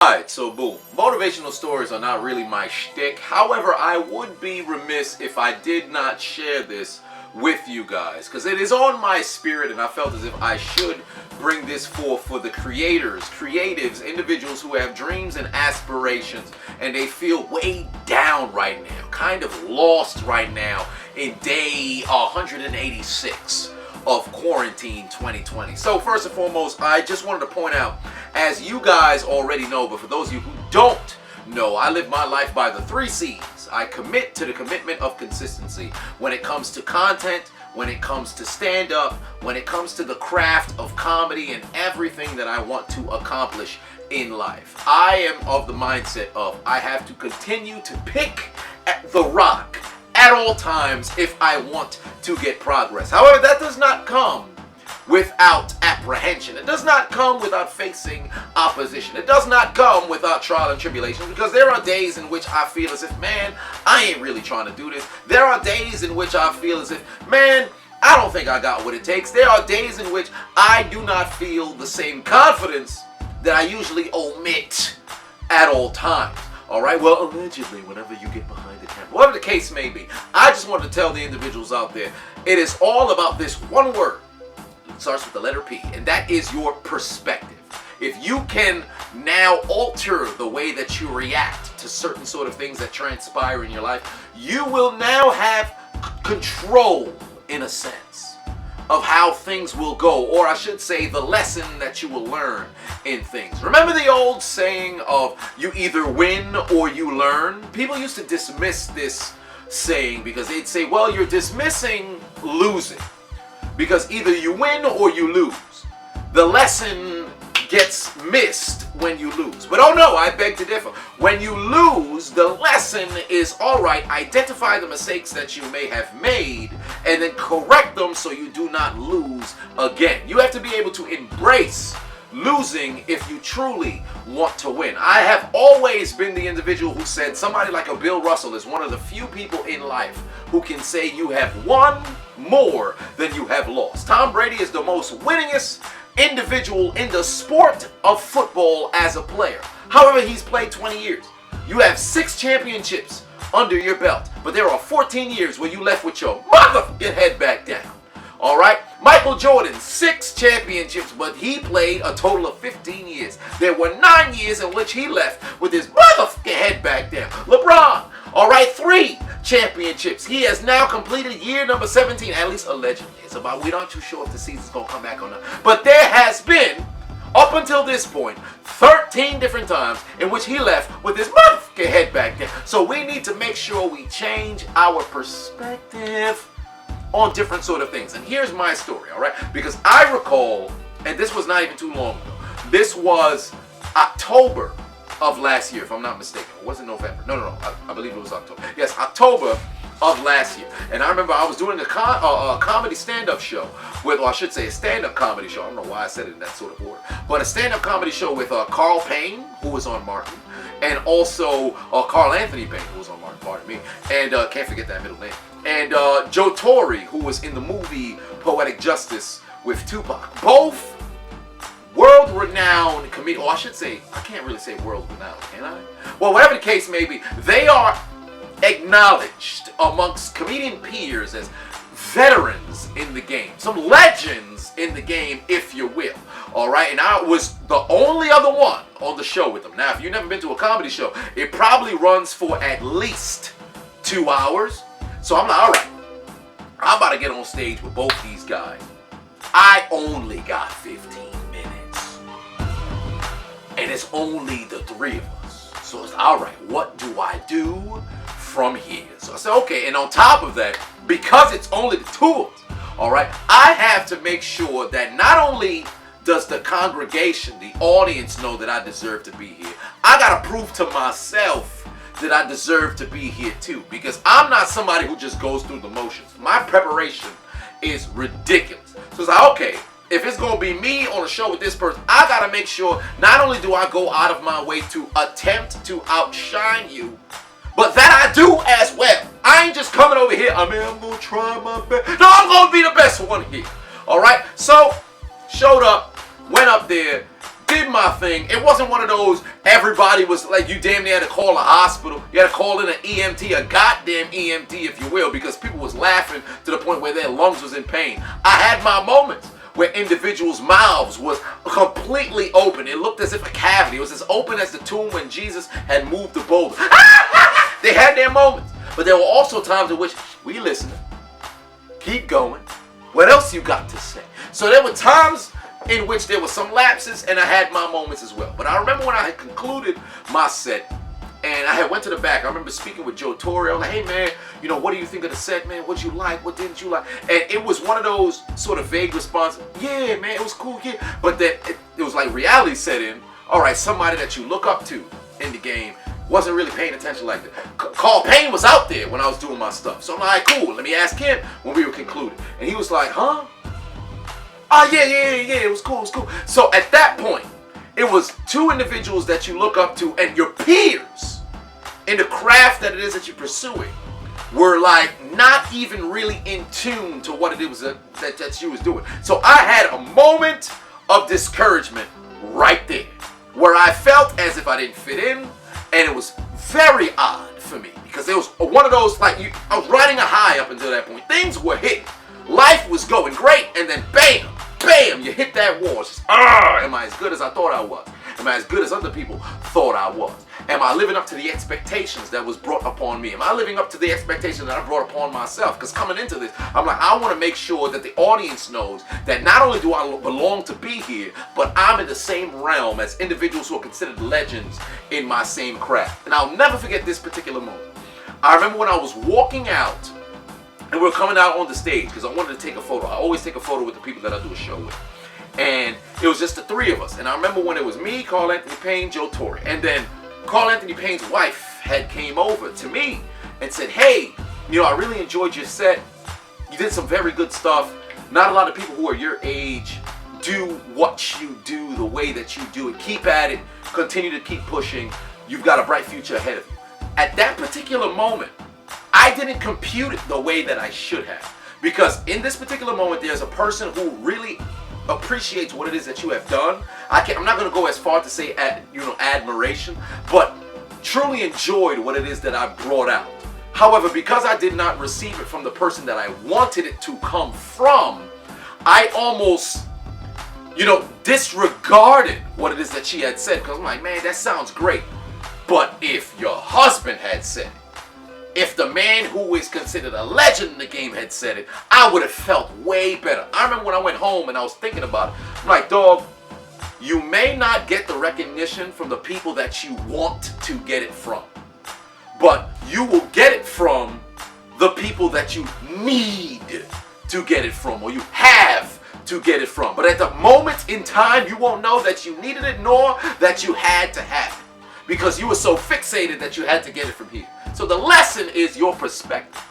Alright, so boom. Motivational stories are not really my shtick. However, I would be remiss if I did not share this with you guys, because it is on my spirit and I felt as if I should bring this forth for the creators, creatives, individuals who have dreams and aspirations and they feel way down right now, kind of lost right now in day 186 of quarantine 2020. So first and foremost, I just wanted to point out, as you guys already know, but for those of you who don't know, I live my life by the 3 C's. I commit to the commitment of consistency when it comes to content, when it comes to stand-up, when it comes to the craft of comedy and everything that I want to accomplish in life. I am of the mindset of I have to continue to pick at the rock at all times if I want to get progress. However, that does not come without apprehension. It does not come without facing opposition. It does not come without trial and tribulation, because there are days in which I feel as if, man, I ain't really trying to do this. There are days in which I feel as if, man, I don't think I got what it takes. There are days in which I do not feel the same confidence that I usually omit at all times. All right, well, allegedly, whenever you get behind the camera, whatever the case may be, I just wanted to tell the individuals out there, it is all about this one word. It starts with the letter P, and that is your perspective. If you can now alter the way that you react to certain sort of things that transpire in your life, you will now have control, in a sense, of how things will go, or I should say the lesson that you will learn in things. Remember the old saying of you either win or you learn? People used to dismiss this saying because they'd say, well, you're dismissing losing, because either you win or you lose. The lesson gets missed when you lose. But oh no, I beg to differ. When you lose, the lesson is, all right, identify the mistakes that you may have made and then correct them so you do not lose again. You have to be able to embrace losing if you truly want to win. I have always been the individual who said somebody like a Bill Russell is one of the few people in life who can say you have won more than you have lost. Tom Brady is the most winningest individual in the sport of football as a player. However, he's played 20 years. You have 6 championships under your belt, but there are 14 years where you left with your motherfucking head back down. All right? Michael Jordan, 6 championships, but he played a total of 15 years. There were 9 years in which he left with his motherfucking head back down. LeBron, all right, 3 championships. He has now completed year number 17, at least allegedly. It's about, we're not too sure if the season's going to come back or not. But there has been, up until this point, 13 different times in which he left with his motherfucking head back down. So we need to make sure we change our perspective on different sort of things. And here's my story, all right? Because I recall, and this was not even too long ago, this was October of last year, if I'm not mistaken. Or was it November? No. I believe it was October. Yes, October of last year. And I remember I was doing a comedy stand-up show with, or I should say a stand-up comedy show. I don't know why I said it in that sort of order. But a stand-up comedy show with Carl Payne, who was on Martin, and also Carl Anthony Payne, who was on Martin, pardon me. And can't forget that middle name. And Joe Torre, who was in the movie Poetic Justice with Tupac. Both world-renowned comedians. Oh, I should say, I can't really say world-renowned, can I? Well, whatever the case may be, they are acknowledged amongst comedian peers as veterans in the game. Some legends in the game, if you will. All right, and I was the only other one on the show with them. Now, if you've never been to a comedy show, it probably runs for at least 2 hours. So I'm like, all right, I'm about to get on stage with both these guys. I only got 15 minutes. And it's only the 3 of us. So it's all right, what do I do from here? So I said, okay, and on top of that, because it's only the 2 of us, all right, I have to make sure that not only does the congregation, the audience know that I deserve to be here, I got to prove to myself that I deserve to be here too, because I'm not somebody who just goes through the motions. My preparation is ridiculous. So it's like, okay, if it's going to be me on a show with this person, I got to make sure not only do I go out of my way to attempt to outshine you, but that I do as well. I ain't just coming over here, I'm going to try my best. No, I'm going to be the best one here. All right? So, showed up, went up there, did my thing. It wasn't one of those, everybody was like, you damn near had to call a hospital. You had to call in an EMT, a goddamn EMT, if you will, because people was laughing to the point where their lungs was in pain. I had my moments where individuals' mouths was completely open. It looked as if a cavity. It was as open as the tomb when Jesus had moved the boulder. They had their moments. But there were also times in which we listened. Keep going. What else you got to say? So there were times in which there were some lapses, and I had my moments as well. But I remember when I had concluded my set, and I had went to the back. I remember speaking with Joe Torre. I was like, hey man, you know, what do you think of the set, man? What'd you like? What didn't you like? And it was one of those sort of vague responses. Yeah, man, it was cool, yeah. But then it was like reality set in. All right, somebody that you look up to in the game wasn't really paying attention like that. Carl Payne was out there when I was doing my stuff. So I'm like, cool, let me ask him when we were concluded. And he was like, huh? Oh, yeah, it was cool. So at that point, it was two individuals that you look up to, and your peers in the craft that it is that you're pursuing were like not even really in tune to what it was that you was doing. So I had a moment of discouragement right there where I felt as if I didn't fit in, and it was very odd for me because it was one of those, like, I was riding a high up until that point. Things were hitting. Life was going great, and then bam, you hit that wall. It's just, am I as good as I thought I was? Am I as good as other people thought I was? Am I living up to the expectations that was brought upon me? Am I living up to the expectations that I brought upon myself? Because coming into this, I'm like, I want to make sure that the audience knows that not only do I belong to be here, but I'm in the same realm as individuals who are considered legends in my same craft. And I'll never forget this particular moment. I remember when I was walking out, and we were coming out on the stage because I wanted to take a photo. I always take a photo with the people that I do a show with. And it was just the three of us. And I remember when it was me, Carl Anthony Payne, Joe Torre. And then Carl Anthony Payne's wife had came over to me and said, hey, you know, I really enjoyed your set. You did some very good stuff. Not a lot of people who are your age do what you do the way that you do it. Keep at it. Continue to keep pushing. You've got a bright future ahead of you. At that particular moment, I didn't compute it the way that I should have. Because in this particular moment, there's a person who really appreciates what it is that you have done. I'm not going to go as far to say admiration, but truly enjoyed what it is that I brought out. However, because I did not receive it from the person that I wanted it to come from, I almost, disregarded what it is that she had said. Because I'm like, man, that sounds great. But if your husband had said it, if the man who is considered a legend in the game had said it, I would have felt way better. I remember when I went home and I was thinking about it. I'm like, dog, you may not get the recognition from the people that you want to get it from, but you will get it from the people that you need to get it from, or you have to get it from. But at the moment in time, you won't know that you needed it nor that you had to have it, because you were so fixated that you had to get it from here. So the lesson is your perspective.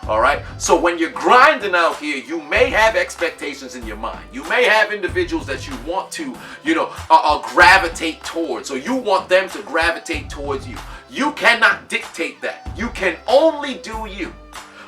All right. So when you're grinding out here, you may have expectations in your mind. You may have individuals that you want to, gravitate towards, or you want them to gravitate towards you. You cannot dictate that. You can only do you.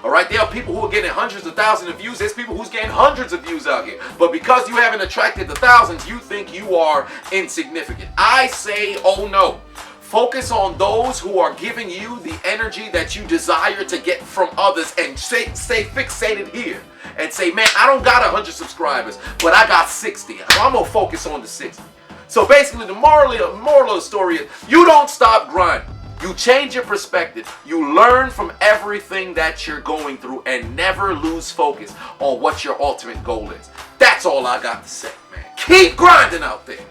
All right. There are people who are getting hundreds of thousands of views. There's people who's getting hundreds of views out here. But because you haven't attracted the thousands, you think you are insignificant. I say, oh no. Focus on those who are giving you the energy that you desire to get from others, and stay fixated here and say, man, I don't got 100 subscribers, but I got 60. I'm going to focus on the 60. So basically, the moral of the story is you don't stop grinding. You change your perspective. You learn from everything that you're going through and never lose focus on what your ultimate goal is. That's all I got to say, man. Keep grinding out there.